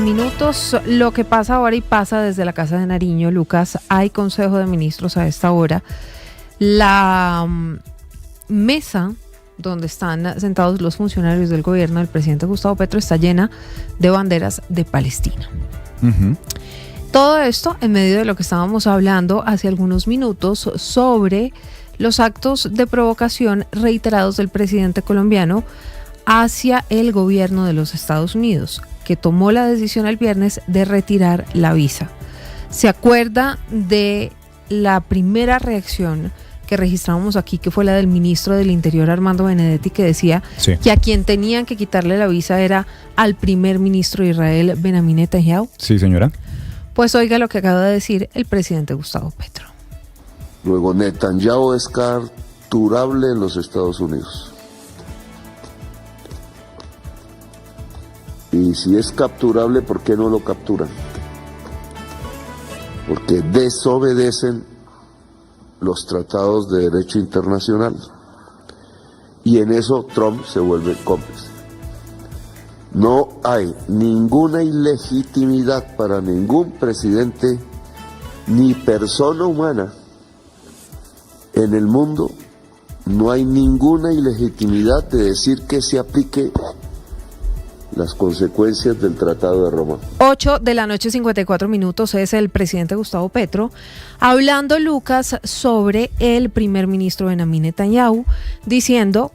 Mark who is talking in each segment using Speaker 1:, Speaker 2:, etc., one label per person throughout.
Speaker 1: minutos. Lo que pasa ahora y pasa desde la Casa de Nariño, Lucas. Hay Consejo de Ministros a esta hora. La mesa donde están sentados los funcionarios del gobierno del presidente Gustavo Petro está llena de banderas de Palestina. Uh-huh. Todo esto en medio de lo que estábamos hablando hace algunos minutos sobre los actos de provocación reiterados del presidente colombiano hacia el gobierno de los Estados Unidos, que tomó la decisión el viernes de retirar la visa. ¿Se acuerda de la primera reacción que registramos aquí, que fue la del ministro del Interior, Armando Benedetti, que decía que a quien tenían que quitarle la visa era al primer ministro de Israel, Benjamin Netanyahu?
Speaker 2: Sí, señora.
Speaker 1: Pues oiga lo que acaba de decir el presidente Gustavo Petro.
Speaker 3: Luego, Netanyahu es capturable en los Estados Unidos. Y si es capturable, ¿por qué no lo capturan? Porque desobedecen los tratados de derecho internacional. Y en eso Trump se vuelve cómplice. No hay ninguna ilegitimidad para ningún presidente ni persona humana en el mundo. No hay ninguna ilegitimidad de decir que se aplique las consecuencias del Tratado de Roma.
Speaker 1: 8:54 p.m. es el presidente Gustavo Petro hablando, Lucas, sobre el primer ministro Benjamin Netanyahu, diciendo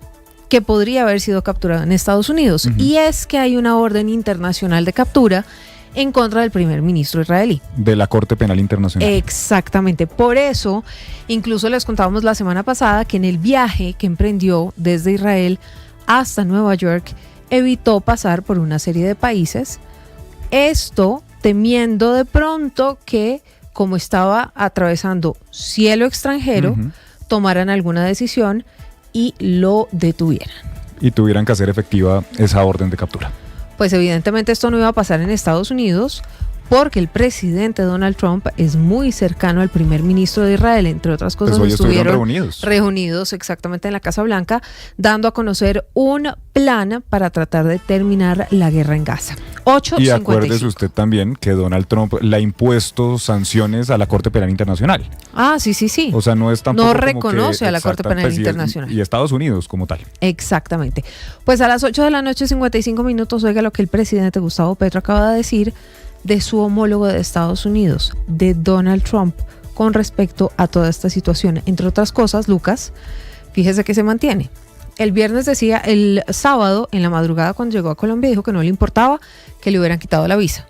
Speaker 1: que podría haber sido capturado en Estados Unidos. Uh-huh. Y es que hay una orden internacional de captura en contra del primer ministro israelí.
Speaker 2: De la Corte Penal Internacional.
Speaker 1: Exactamente. Por eso, incluso les contábamos la semana pasada que en el viaje que emprendió desde Israel hasta Nueva York, evitó pasar por una serie de países, esto temiendo de pronto que, como estaba atravesando cielo extranjero, uh-huh, tomaran alguna decisión y lo detuvieran.
Speaker 2: Y tuvieran que hacer efectiva esa orden de captura.
Speaker 1: Pues evidentemente esto no iba a pasar en Estados Unidos, porque el presidente Donald Trump es muy cercano al primer ministro de Israel, entre otras cosas.
Speaker 2: Pues hoy
Speaker 1: estuvieron reunidos exactamente en la Casa Blanca, dando a conocer un plan para tratar de terminar la guerra en Gaza. 8:55.
Speaker 2: Y acuérdese usted también que Donald Trump le ha impuesto sanciones a la Corte Penal Internacional.
Speaker 1: Ah, sí.
Speaker 2: O sea, no es tampoco
Speaker 1: no reconoce a la Corte Penal Internacional.
Speaker 2: Y Estados Unidos como tal.
Speaker 1: Exactamente. Pues a las 8:55 p.m, oiga lo que el presidente Gustavo Petro acaba de decir de su homólogo de Estados Unidos, de Donald Trump, con respecto a toda esta situación. Entre otras cosas, Lucas, fíjese que se mantiene. El viernes decía, el sábado, en la madrugada, cuando llegó a Colombia, dijo que no le importaba que le hubieran quitado la visa.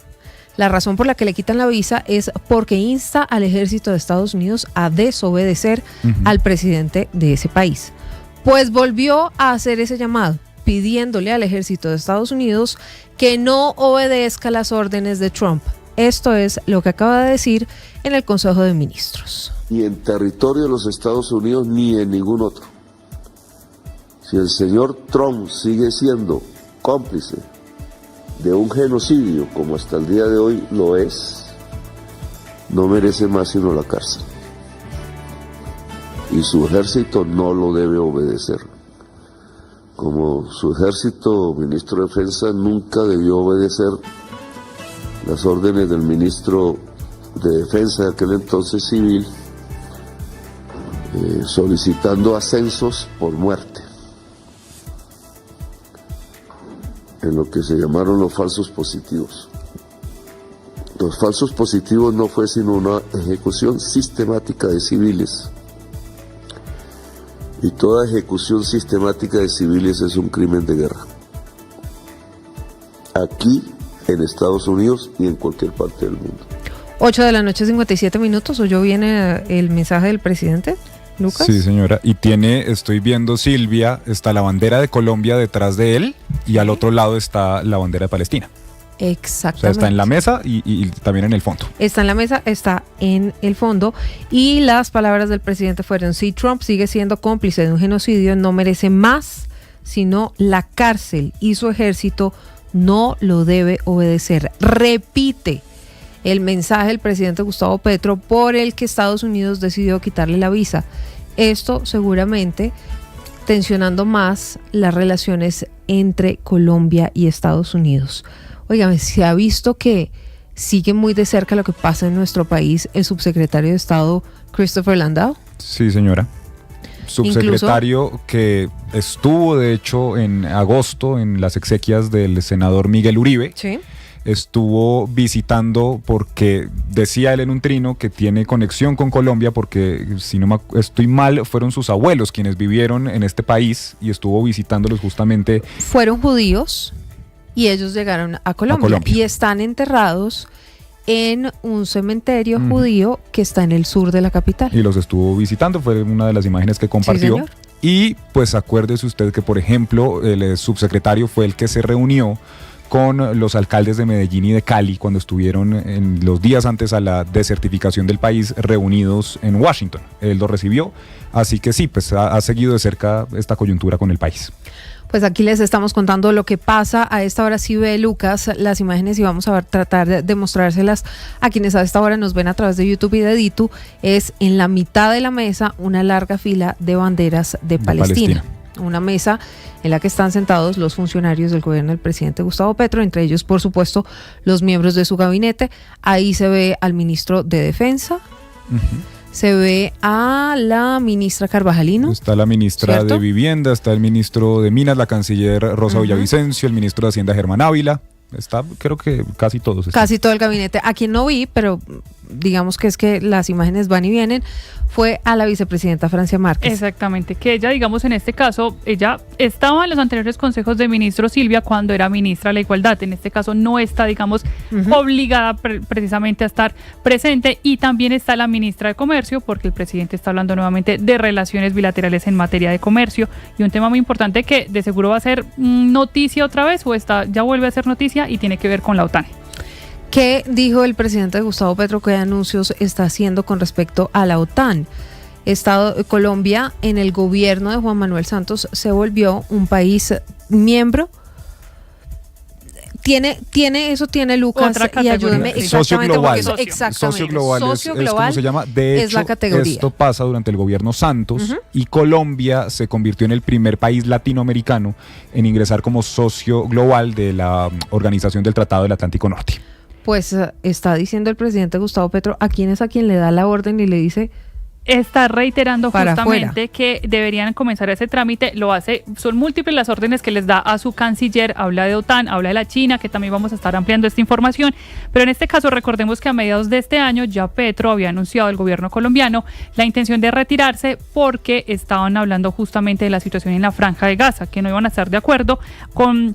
Speaker 1: La razón por la que le quitan la visa es porque insta al ejército de Estados Unidos a desobedecer al presidente de ese país. Pues volvió a hacer ese llamado, pidiéndole al ejército de Estados Unidos que no obedezca las órdenes de Trump. Esto es lo que acaba de decir en el Consejo de Ministros.
Speaker 3: Ni en territorio de los Estados Unidos ni en ningún otro. Si el señor Trump sigue siendo cómplice de un genocidio, como hasta el día de hoy lo es, no merece más sino la cárcel. Y su ejército no lo debe obedecer. Como su ejército, ministro de Defensa, nunca debió obedecer las órdenes del ministro de Defensa de aquel entonces civil, solicitando ascensos por muerte, en lo que se llamaron los falsos positivos. Los falsos positivos no fue sino una ejecución sistemática de civiles. Y toda ejecución sistemática de civiles es un crimen de guerra. Aquí, en Estados Unidos y en cualquier parte del mundo.
Speaker 1: 8:57 p.m. ¿Oyó bien el mensaje del presidente, Lucas?
Speaker 2: Sí, señora. Y estoy viendo, Silvia, está la bandera de Colombia detrás de él y al otro lado está la bandera de Palestina.
Speaker 1: Exactamente.
Speaker 2: O sea, está en la mesa y también en el fondo.
Speaker 1: Está en la mesa, está en el fondo. Y las palabras del presidente fueron: si Trump sigue siendo cómplice de un genocidio, no merece más sino la cárcel, y su ejército no lo debe obedecer. Repite el mensaje del presidente Gustavo Petro por el que Estados Unidos decidió quitarle la visa. Esto seguramente tensionando más las relaciones entre Colombia y Estados Unidos. Óigame, se ha visto que sigue muy de cerca lo que pasa en nuestro país el subsecretario de Estado Christopher Landau.
Speaker 2: Sí, señora. Subsecretario que estuvo, de hecho, en agosto en las exequias del senador Miguel Uribe.
Speaker 1: Sí.
Speaker 2: Estuvo visitando porque decía él en un trino que tiene conexión con Colombia porque, si no estoy mal, fueron sus abuelos quienes vivieron en este país y estuvo visitándolos justamente.
Speaker 1: Fueron judíos y ellos llegaron a Colombia. Y están enterrados en un cementerio judío que está en el sur de la capital.
Speaker 2: Y los estuvo visitando, fue una de las imágenes que compartió.
Speaker 1: Sí,
Speaker 2: y pues acuérdese usted que, por ejemplo, el subsecretario fue el que se reunió con los alcaldes de Medellín y de Cali cuando estuvieron en los días antes a la desertificación del país reunidos en Washington. Él lo recibió, así que sí, pues ha seguido de cerca esta coyuntura con el país.
Speaker 1: Pues aquí les estamos contando lo que pasa. A esta hora sí ve Lucas las imágenes y vamos a tratar de mostrárselas a quienes a esta hora nos ven a través de YouTube y de Ditu. Es en la mitad de la mesa una larga fila de banderas de Palestina. Una mesa en la que están sentados los funcionarios del gobierno del presidente Gustavo Petro, entre ellos, por supuesto, los miembros de su gabinete. Ahí se ve al ministro de Defensa. Se ve a la ministra Carvajalino.
Speaker 2: Está la ministra, ¿cierto?, de Vivienda, está el ministro de Minas, la canciller Rosa Villavicencio, el ministro de Hacienda Germán Ávila. Está, creo que casi todos.
Speaker 1: Casi todo el gabinete. A quien no vi, pero digamos que es que las imágenes van y vienen, fue a la vicepresidenta Francia Márquez.
Speaker 4: Exactamente, que ella, digamos, en este caso, ella estaba en los anteriores consejos de ministros, Silvia, cuando era ministra de la Igualdad. En este caso no está, digamos, obligada precisamente a estar presente. Y también está la ministra de Comercio, porque el presidente está hablando nuevamente de relaciones bilaterales en materia de comercio. Y un tema muy importante que de seguro va a ser noticia otra vez, o ya vuelve a ser noticia, y tiene que ver con la OTAN.
Speaker 1: ¿Qué dijo el presidente Gustavo Petro? ¿Qué anuncios está haciendo con respecto a la OTAN? Colombia, en el gobierno de Juan Manuel Santos, se volvió un país miembro. Tiene Lucas, y ayúdeme exactamente.
Speaker 2: Socio global.
Speaker 1: Socio global
Speaker 2: es como se llama. De hecho,
Speaker 1: es la categoría.
Speaker 2: Esto pasa durante el gobierno Santos y Colombia se convirtió en el primer país latinoamericano en ingresar como socio global de la Organización del Tratado del Atlántico Norte.
Speaker 1: Pues está diciendo el presidente Gustavo Petro, ¿a quién es a quien le da la orden y le dice?
Speaker 4: Está reiterando justamente
Speaker 1: afuera,
Speaker 4: que deberían comenzar ese trámite. Lo hace, son múltiples las órdenes que les da a su canciller. Habla de OTAN, habla de la China, que también vamos a estar ampliando esta información. Pero en este caso, recordemos que a mediados de este año ya Petro había anunciado al gobierno colombiano la intención de retirarse porque estaban hablando justamente de la situación en la Franja de Gaza, que no iban a estar de acuerdo con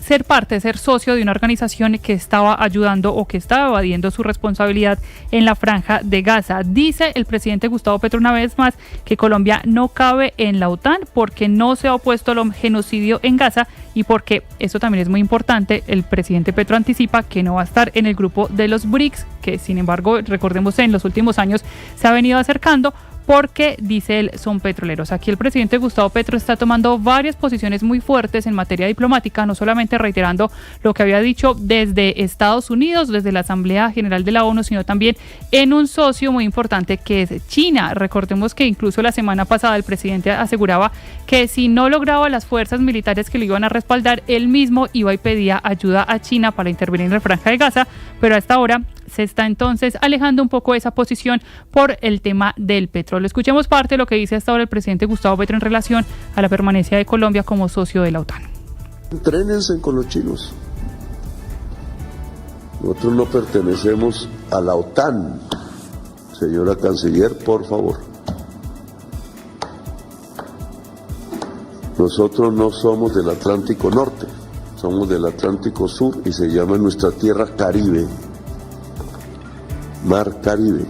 Speaker 4: ser socio de una organización que estaba ayudando o que estaba evadiendo su responsabilidad en la Franja de Gaza. Dice el presidente Gustavo Petro una vez más que Colombia no cabe en la OTAN porque no se ha opuesto al genocidio en Gaza y porque, eso también es muy importante, el presidente Petro anticipa que no va a estar en el grupo de los BRICS, que sin embargo, recordemos, en los últimos años se ha venido acercando, porque, dice él, son petroleros. Aquí el presidente Gustavo Petro está tomando varias posiciones muy fuertes en materia diplomática, no solamente reiterando lo que había dicho desde Estados Unidos, desde la Asamblea General de la ONU, sino también en un socio muy importante que es China. Recordemos que incluso la semana pasada el presidente aseguraba que si no lograba las fuerzas militares que lo iban a respaldar, él mismo iba y pedía ayuda a China para intervenir en la Franja de Gaza, pero a esta hora se está entonces alejando un poco de esa posición por el tema del petróleo. Escuchemos parte de lo que dice hasta ahora el presidente Gustavo Petro en relación a la permanencia de Colombia como socio de la OTAN.
Speaker 3: Entrénense con los chinos. Nosotros no pertenecemos a la OTAN. Señora canciller, por favor. Nosotros no somos del Atlántico Norte, somos del Atlántico Sur y se llama nuestra tierra Caribe. Mar Caribe.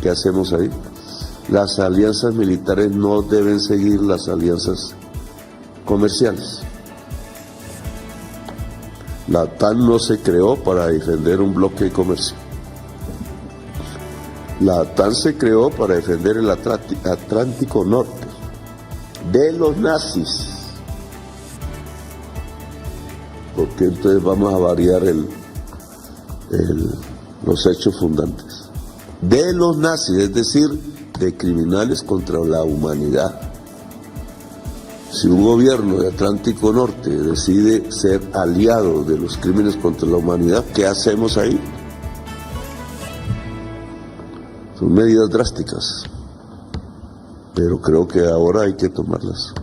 Speaker 3: ¿Qué hacemos ahí? Las alianzas militares no deben seguir las alianzas comerciales. La OTAN no se creó para defender un bloque de comercio. La OTAN se creó para defender el Atlántico Norte de los nazis. Porque entonces vamos a variar los hechos fundantes de los nazis, es decir, de criminales contra la humanidad. Si un gobierno de Atlántico Norte decide ser aliado de los crímenes contra la humanidad, ¿qué hacemos ahí? Son medidas drásticas, pero creo que ahora hay que tomarlas.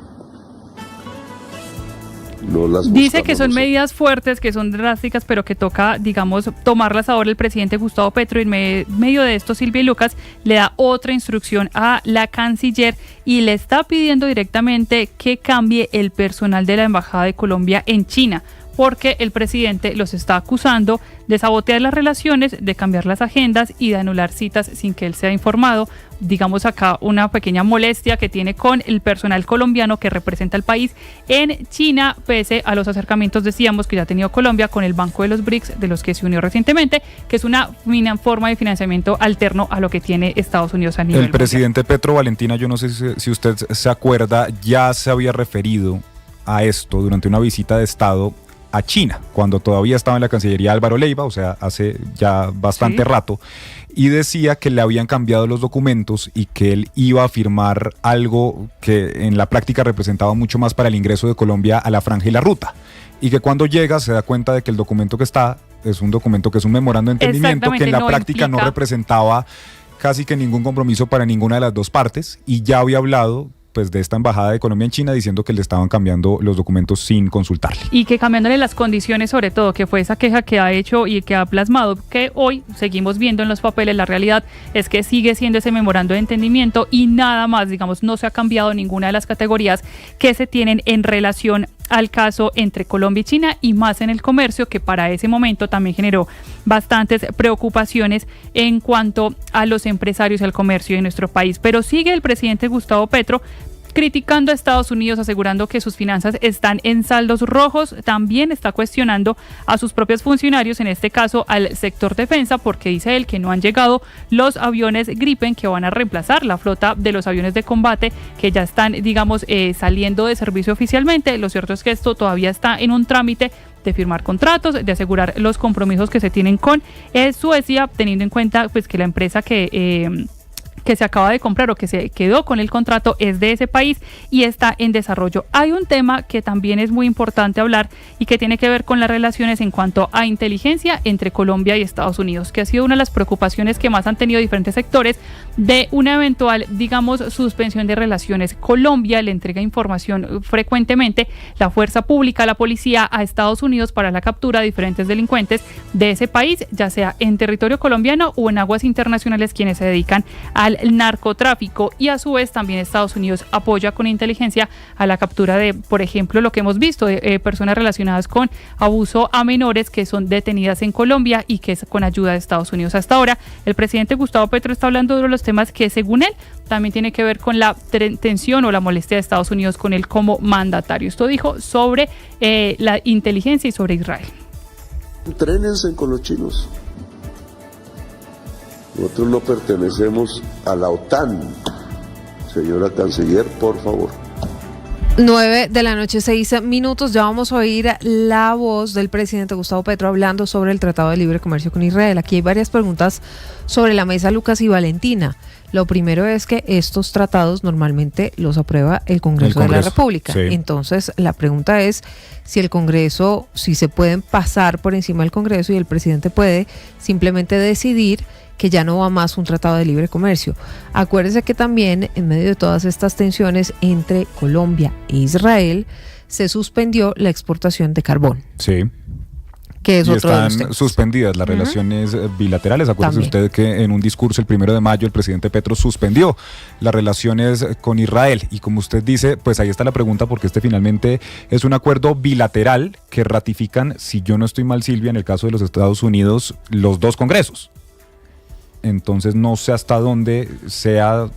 Speaker 4: Dice que son medidas fuertes, que son drásticas, pero que toca, digamos, tomarlas ahora. El presidente Gustavo Petro, en medio de esto, Silvia y Lucas, le da otra instrucción a la canciller y le está pidiendo directamente que cambie el personal de la Embajada de Colombia en China, porque el presidente los está acusando de sabotear las relaciones, de cambiar las agendas y de anular citas sin que él sea informado. Digamos acá una pequeña molestia que tiene con el personal colombiano que representa al país en China, pese a los acercamientos, decíamos, que ya ha tenido Colombia con el Banco de los BRICS, de los que se unió recientemente, que es una forma de financiamiento alterno a lo que tiene Estados Unidos a nivel mundial.
Speaker 2: El presidente Petro, Valentina, yo no sé si usted se acuerda, ya se había referido a esto durante una visita de Estado a China, cuando todavía estaba en la Cancillería Álvaro Leiva, o sea, hace ya bastante rato, y decía que le habían cambiado los documentos y que él iba a firmar algo que en la práctica representaba mucho más para el ingreso de Colombia a la franja y la ruta, y que cuando llega se da cuenta de que el documento que está es un documento que es un memorando de entendimiento que en la práctica no representaba casi que ningún compromiso para ninguna de las dos partes, y ya había hablado pues de esta embajada de Colombia en China diciendo que le estaban cambiando los documentos sin consultarle.
Speaker 4: Y que cambiándole las condiciones, sobre todo, que fue esa queja que ha hecho y que ha plasmado, que hoy seguimos viendo en los papeles. La realidad es que sigue siendo ese memorando de entendimiento y nada más, digamos, no se ha cambiado ninguna de las categorías que se tienen en relación al caso entre Colombia y China, y más en el comercio, que para ese momento también generó bastantes preocupaciones en cuanto a los empresarios y al comercio de nuestro país. Pero sigue el presidente Gustavo Petro criticando a Estados Unidos, asegurando que sus finanzas están en saldos rojos. También está cuestionando a sus propios funcionarios, en este caso al sector defensa, porque dice él que no han llegado los aviones Gripen que van a reemplazar la flota de los aviones de combate que ya están, digamos, saliendo de servicio oficialmente. Lo cierto es que esto todavía está en un trámite de firmar contratos, de asegurar los compromisos que se tienen con Suecia, teniendo en cuenta pues que la empresa que se acaba de comprar o que se quedó con el contrato es de ese país y está en desarrollo. Hay un tema que también es muy importante hablar y que tiene que ver con las relaciones en cuanto a inteligencia entre Colombia y Estados Unidos, que ha sido una de las preocupaciones que más han tenido diferentes sectores de una eventual, digamos, suspensión de relaciones. Colombia le entrega información frecuentemente, la fuerza pública, la policía, a Estados Unidos para la captura de diferentes delincuentes de ese país, ya sea en territorio colombiano o en aguas internacionales, quienes se dedican al narcotráfico, y a su vez también Estados Unidos apoya con inteligencia a la captura de, por ejemplo, lo que hemos visto de personas relacionadas con abuso a menores que son detenidas en Colombia y que es con ayuda de Estados Unidos. Hasta ahora el presidente Gustavo Petro está hablando de los temas que según él también tiene que ver con la tensión o la molestia de Estados Unidos con él como mandatario. Esto dijo sobre la inteligencia y sobre Israel.
Speaker 3: Entrénense con los chinos. Nosotros no pertenecemos a la OTAN. Señora canciller, por favor.
Speaker 1: 9 de la noche, 6 minutos. Ya vamos a oír la voz del presidente Gustavo Petro hablando sobre el Tratado de Libre Comercio con Israel. Aquí hay varias preguntas sobre la mesa, Lucas y Valentina. Lo primero es que estos tratados normalmente los aprueba el Congreso de la República. Sí. Entonces, la pregunta es si el Congreso, si se pueden pasar por encima del Congreso y el presidente puede simplemente decidir que ya no va más un tratado de libre comercio. Acuérdense que también en medio de todas estas tensiones entre Colombia e Israel se suspendió la exportación de carbón.
Speaker 2: Sí.
Speaker 1: Que es
Speaker 2: y
Speaker 1: otro
Speaker 2: están
Speaker 1: de los
Speaker 2: suspendidas las relaciones bilaterales. Acuérdese usted que en un discurso el 1 de mayo el presidente Petro suspendió las relaciones con Israel, y como usted dice, pues ahí está la pregunta, porque este finalmente es un acuerdo bilateral que ratifican, si yo no estoy mal, Silvia, en el caso de los Estados Unidos, los dos congresos. Entonces no sé hasta dónde sea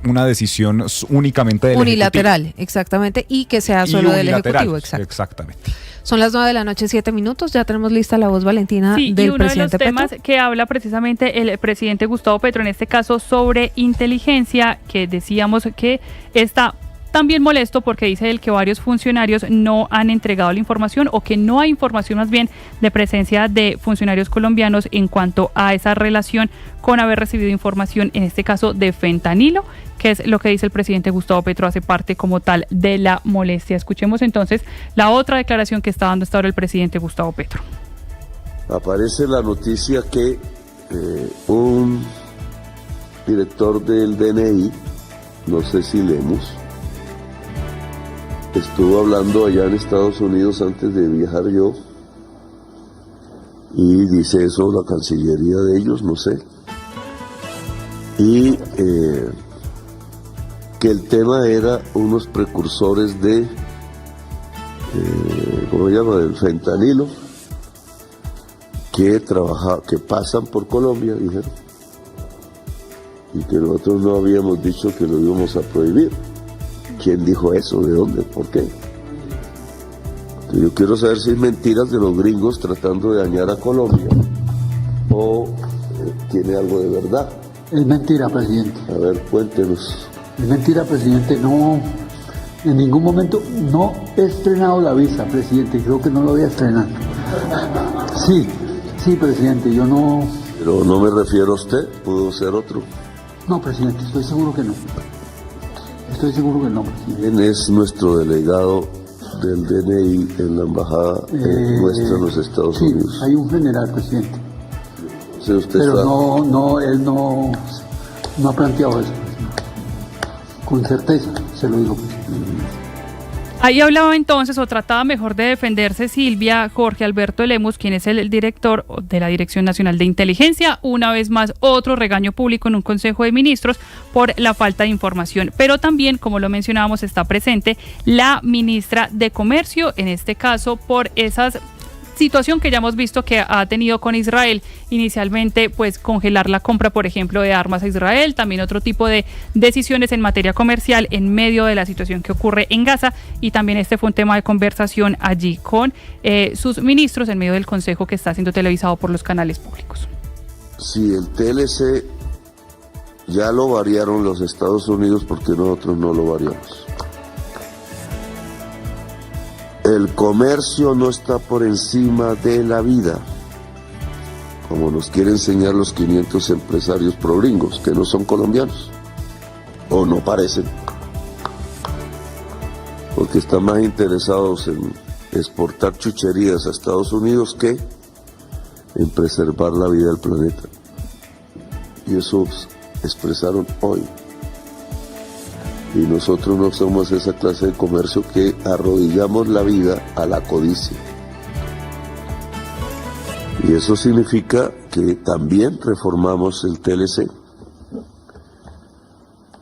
Speaker 2: una decisión únicamente del
Speaker 1: unilateral,
Speaker 2: Ejecutivo.
Speaker 1: Exactamente, y que sea solo del Ejecutivo.
Speaker 2: Exactamente.
Speaker 1: Son las 9 de la noche, 7 minutos. Ya tenemos lista la voz, Valentina, del presidente Petro. Sí, y uno de los temas
Speaker 4: que habla precisamente el presidente Gustavo Petro, en este caso sobre inteligencia, que decíamos que esta también molesto porque dice él que varios funcionarios no han entregado la información o que no hay información más bien de presencia de funcionarios colombianos en cuanto a esa relación con haber recibido información, en este caso de fentanilo, que es lo que dice el presidente Gustavo Petro, hace parte como tal de la molestia. Escuchemos entonces la otra declaración que está dando hasta ahora el presidente Gustavo Petro.
Speaker 3: Aparece la noticia que un director del DNI, no sé si Lemus, estuvo hablando allá en Estados Unidos antes de viajar yo, y dice eso la Cancillería de ellos, no sé, y que el tema era unos precursores de, ¿cómo se llama?, del fentanilo, que pasan por Colombia, dijeron, y que nosotros no habíamos dicho que lo íbamos a prohibir. ¿Quién dijo eso? ¿De dónde? ¿Por qué? Yo quiero saber si es mentiras de los gringos tratando de dañar a Colombia o tiene algo de verdad.
Speaker 5: Es mentira, presidente.
Speaker 3: A ver, cuéntenos.
Speaker 5: Es mentira, presidente. No, en ningún momento no he estrenado la visa, presidente. Creo que no lo voy a estrenar. Sí, presidente, yo no...
Speaker 3: Pero no me refiero a usted, pudo ser otro.
Speaker 5: No, presidente, estoy seguro que no. Estoy seguro que no, presidente.
Speaker 3: ¿Quién es nuestro delegado del DNI en la embajada nuestra en los Estados Unidos?
Speaker 5: Sí, hay un general, presidente.
Speaker 3: Sí, usted
Speaker 5: pero
Speaker 3: sabe.
Speaker 5: Él no ha planteado eso, presidente. Con certeza, se lo digo, presidente.
Speaker 4: Ahí hablaba entonces, o trataba mejor de defenderse Silvia, Jorge Alberto Lemus, quien es el director de la Dirección Nacional de Inteligencia. Una vez más, otro regaño público en un Consejo de Ministros por la falta de información. Pero también, como lo mencionábamos, está presente la ministra de Comercio, en este caso por esas situación que ya hemos visto que ha tenido con Israel, inicialmente pues congelar la compra, por ejemplo, de armas a Israel, también otro tipo de decisiones en materia comercial en medio de la situación que ocurre en Gaza, y también este fue un tema de conversación allí con sus ministros en medio del consejo que está siendo televisado por los canales públicos.
Speaker 3: Si el TLC ya lo variaron los Estados Unidos, porque nosotros no lo variamos. El comercio no está por encima de la vida, como nos quieren enseñar los 500 empresarios progringos, que no son colombianos, o no parecen, porque están más interesados en exportar chucherías a Estados Unidos que en preservar la vida del planeta. Y eso expresaron hoy. Y nosotros no somos esa clase de comercio que arrodillamos la vida a la codicia. Y eso significa que también reformamos el TLC.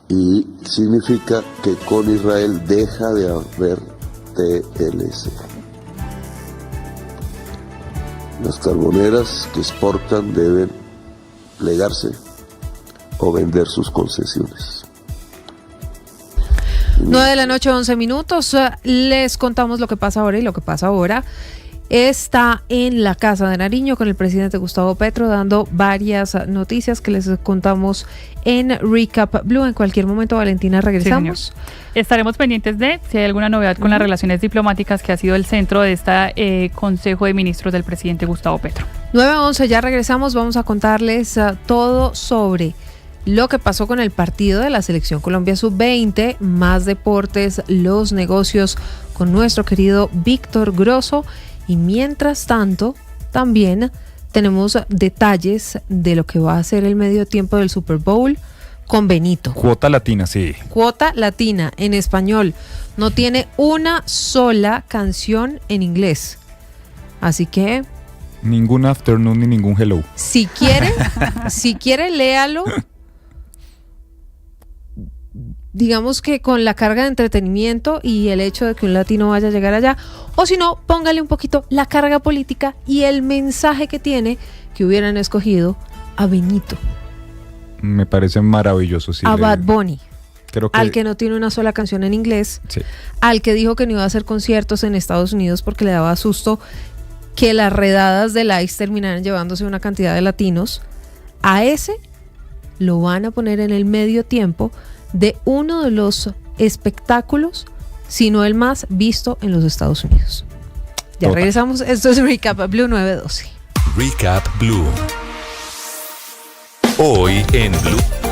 Speaker 3: Y significa que con Israel deja de haber TLC. Las carboneras que exportan deben plegarse o vender sus concesiones.
Speaker 1: 9:11 a.m. Les contamos lo que pasa ahora, y lo que pasa ahora está en la Casa de Nariño con el presidente Gustavo Petro, dando varias noticias que les contamos en Recap Blue. En cualquier momento, Valentina, regresamos.
Speaker 4: Sí, estaremos pendientes de si hay alguna novedad con las relaciones diplomáticas, que ha sido el centro de este Consejo de Ministros del presidente Gustavo Petro.
Speaker 1: 9:11, ya regresamos. Vamos a contarles todo sobre lo que pasó con el partido de la Selección Colombia Sub-20, más deportes, los negocios con nuestro querido Víctor Grosso, y mientras tanto también tenemos detalles de lo que va a ser el medio tiempo del Super Bowl con Benito.
Speaker 2: Cuota latina, sí.
Speaker 1: Cuota latina en español. No tiene una sola canción en inglés. Así que
Speaker 2: ningún afternoon ni ningún hello.
Speaker 1: Si quiere, léalo. Digamos que con la carga de entretenimiento y el hecho de que un latino vaya a llegar allá, o si no, póngale un poquito la carga política y el mensaje que tiene, que hubieran escogido a Benito.
Speaker 2: Me parece maravilloso. Sí,
Speaker 1: a Bad Bunny.
Speaker 2: Creo que...
Speaker 1: al que no tiene una sola canción en inglés,
Speaker 2: sí.
Speaker 1: Al que dijo que no iba a hacer conciertos en Estados Unidos porque le daba susto que las redadas del ICE terminaran llevándose una cantidad de latinos. A ese lo van a poner en el medio tiempo de uno de los espectáculos, sino el más visto en los Estados Unidos. Ya
Speaker 2: Total.
Speaker 1: regresamos. Esto es Recap Blue 912.
Speaker 6: Recap Blue. Hoy en Blue.